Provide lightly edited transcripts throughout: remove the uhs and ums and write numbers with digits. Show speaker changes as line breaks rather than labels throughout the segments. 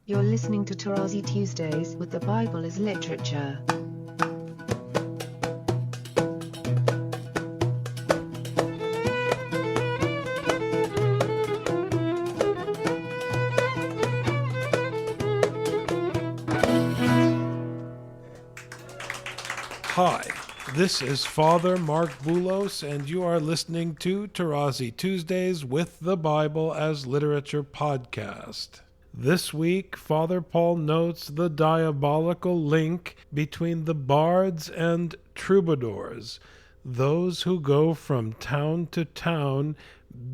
You're listening to Tarazi Tuesdays with the Bible as Literature.
Hi, this is Father Mark Boulos, and you are listening to Tarazi Tuesdays with the Bible as Literature podcast. This week, Father Paul notes the diabolical link between the bards and troubadours, those who go from town to town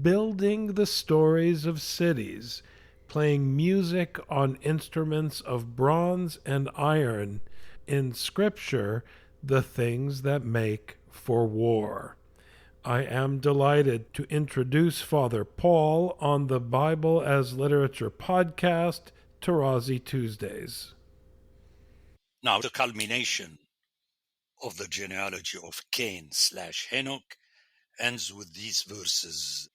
building the stories of cities, playing music on instruments of bronze and iron. In Scripture, the things that make for war. I am delighted to introduce Father Paul on the Bible as Literature podcast, Tarazi Tuesdays.
Now, the culmination of the genealogy of Cain/Henoch ends with these verses.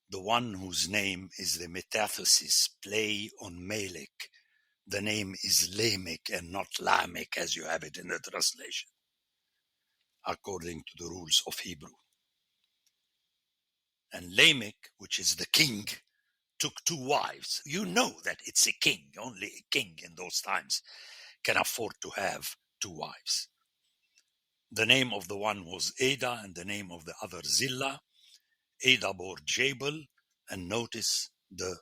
The one whose name is the metathesis play on Melech. The name is Lamech and not Lamech, as you have it in the translation, according to the rules of Hebrew. And Lamech, which is the king, took 2 wives. You know that it's a king. Only a king in those times can afford to have 2 wives. The name of the one was Ada, and the name of the other Zillah. Ada bore Jabal, and notice the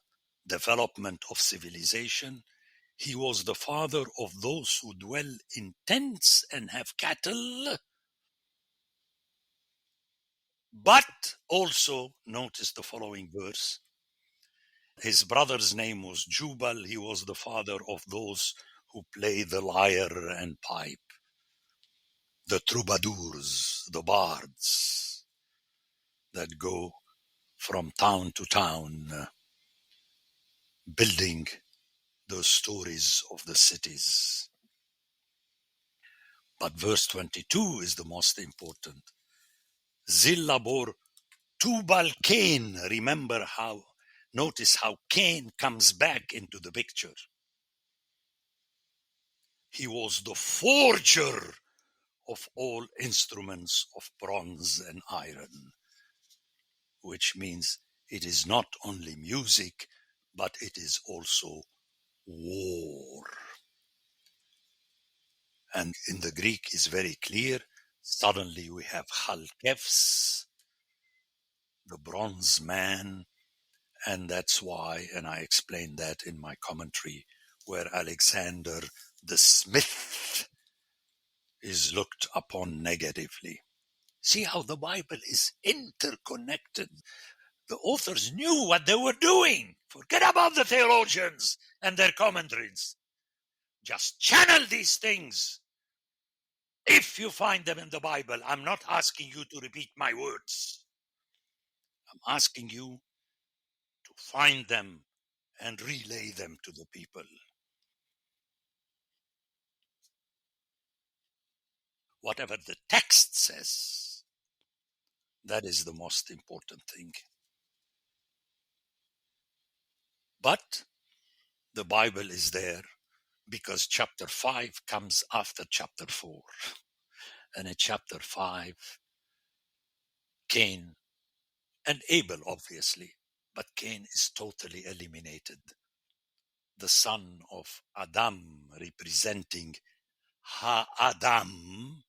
development of civilization. He was the father of those who dwell in tents and have cattle. But also, notice the following verse. His brother's name was Jubal. He was the father of those who play the lyre and pipe, the troubadours, the bards that go from town to town, building the stories of the cities. But verse 22 is the most important. Zillah bore Tubal Cain. Notice how Cain comes back into the picture. He was the forger of all instruments of bronze and iron, which means it is not only music, but it is also war. And in the Greek is very clear. Suddenly we have Chalkefs, the bronze man, and that's why, and I explained that in my commentary, where Alexander the Smith is looked upon negatively. See how the Bible is interconnected. The authors knew what they were doing. Forget about the theologians and their commentaries. Just channel these things. If you find them in the Bible, I'm not asking you to repeat my words. I'm asking you to find them and relay them to the people. Whatever the text says, that is the most important thing. But the Bible is there because chapter 5 comes after chapter 4. And in chapter 5, Cain and Abel, obviously, but Cain is totally eliminated. The son of Adam, representing Ha-Adam,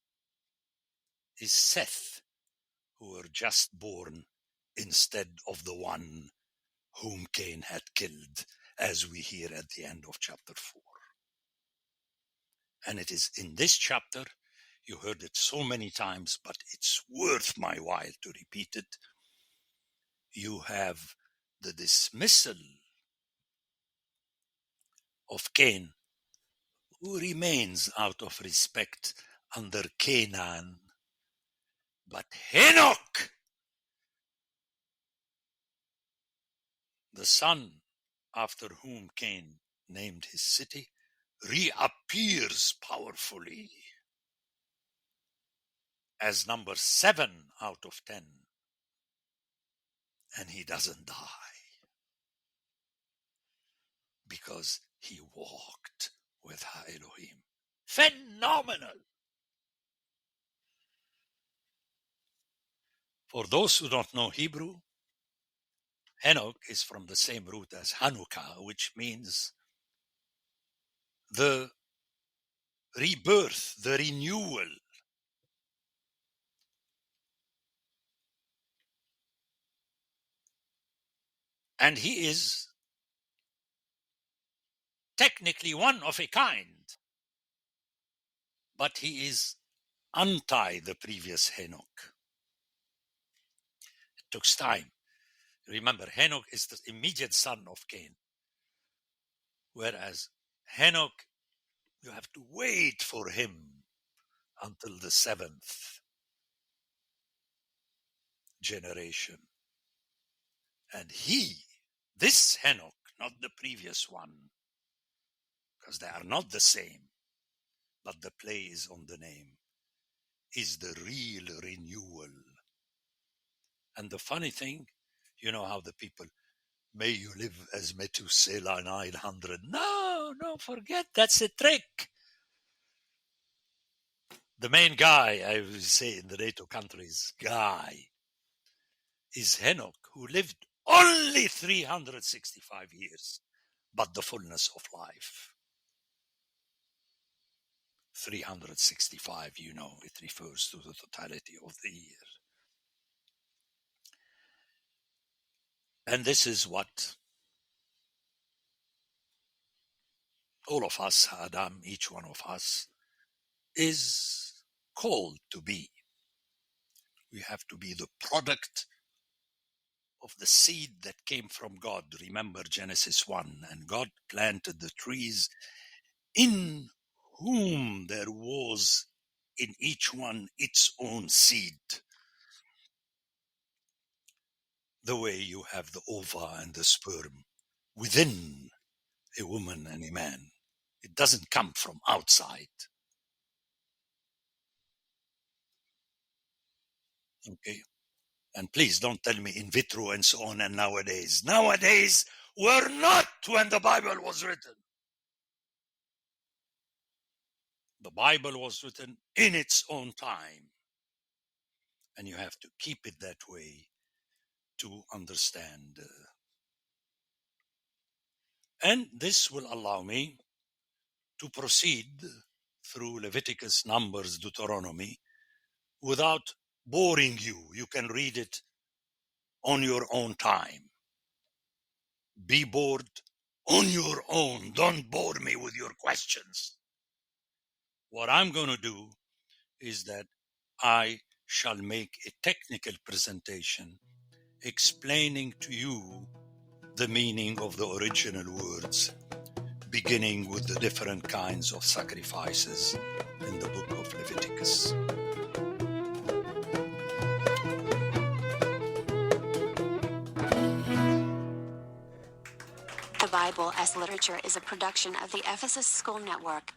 is Seth, who were just born instead of the one whom Cain had killed, as we hear at the end of chapter 4. And it is in this chapter, you heard it so many times, but it's worth my while to repeat it. You have the dismissal of Cain, who remains out of respect under Canaan. But Henoch, the son after whom Cain named his city, reappears powerfully as number 7 out of 10. And he doesn't die, because he walked with Ha-Elohim. Phenomenal! For those who don't know Hebrew, Enoch is from the same root as Hanukkah, which means the rebirth, the renewal. And he is technically one of a kind, but he is anti the previous Enoch. It took time. Remember, Enoch is the immediate son of Cain, whereas Enoch, you have to wait for him until the 7th generation. And this Enoch, not the previous one, because they are not the same, but the play is on the name, is the real renewal. And the funny thing, you know how the people, may you live as Methuselah 900. No, forget, that's a trick. The main guy, I would say in the NATO countries, is Enoch, who lived only 365 years, but the fullness of life. 365, it refers to the totality of the year. And this is what all of us, Adam, each one of us, is called to be. We have to be the product of the seed that came from God. Remember Genesis 1, and God planted the trees in whom there was in each one its own seed. The way you have the ova and the sperm within a woman and a man. It doesn't come from outside. Okay? And please don't tell me in vitro and so on and nowadays. Nowadays, we're not when the Bible was written. The Bible was written in its own time. And you have to keep it that way to understand. And this will allow me to proceed through Leviticus, Numbers, Deuteronomy without boring you. You can read it on your own time. Be bored on your own. Don't bore me with your questions. What I'm going to do is that I shall make a technical presentation explaining to you the meaning of the original words, beginning with the different kinds of sacrifices in the book of Leviticus.
The Bible as Literature is a production of the Ephesus School Network.